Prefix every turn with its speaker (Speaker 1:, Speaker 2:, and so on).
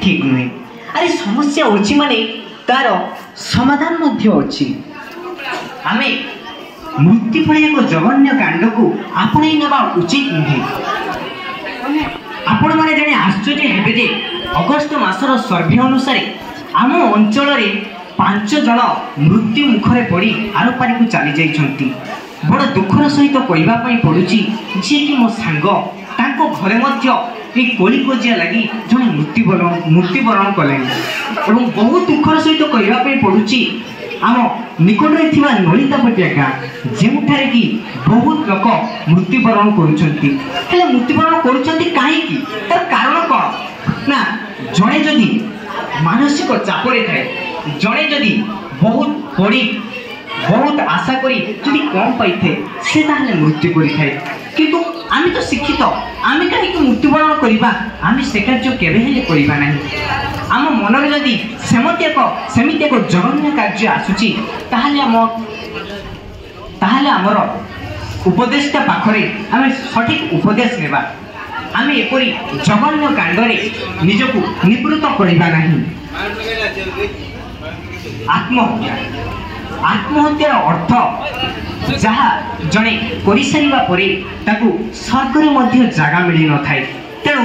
Speaker 1: ठीक नुहे। अरे समस्या अच्छी माने तार समाधान मध्य अच्छी। आमे मृत्यु भली एक जघन्य कांड को आपणे नेबा उचित नुहे। आपण माने जने आश्चर्य हेबे जे अगस्त मासर सर्वे अनुसार आम अंचल रे 5 जन मृत्यु मुखरे पड़ी आरोपारी को चली जाइछंती। बड़ दुखर सहित कहबा पई पडुची जे कि मो सांग तांको घरे मध्य ए कोलिकोजिया लगी जने मृत्युवरण कले एवं बहुत दुखर सहित कहबा पई पडुची आम निकट रे थिबा नलितापटिया गाँ जेउठारे कि बहुत लोक मृत्युवरण करुछंती। हेले मृत्युवरण करुछंती काहे कि तार कारण कोन ना जणे जदी मानसिक चाप रे थाए, जणे जदी बहुत पड़ी बहुत आशा करी जदी कम पाई थे से ताहले मृत्यु करि थाए। किंतु आमी तो शिक्षित आमी काहे कि मृत्युवरण करिबा आमी से कार्य केबे हेले करिबा नाही। आम मन रे जदी सेमिति एक जघन्य कार्य आसुची ताहले आमर उपदेशटा पाखरे आमे सठिक उपदेश नेबा। आमे एपरी जघन्य कांडरे निजको निवृत्त करिबा नाही। आत्महत्यार अर्थ जहा जणे करि सारिबा परे ताकू स्वर्ग रे मध्य जागा मिली न थाए। तेणु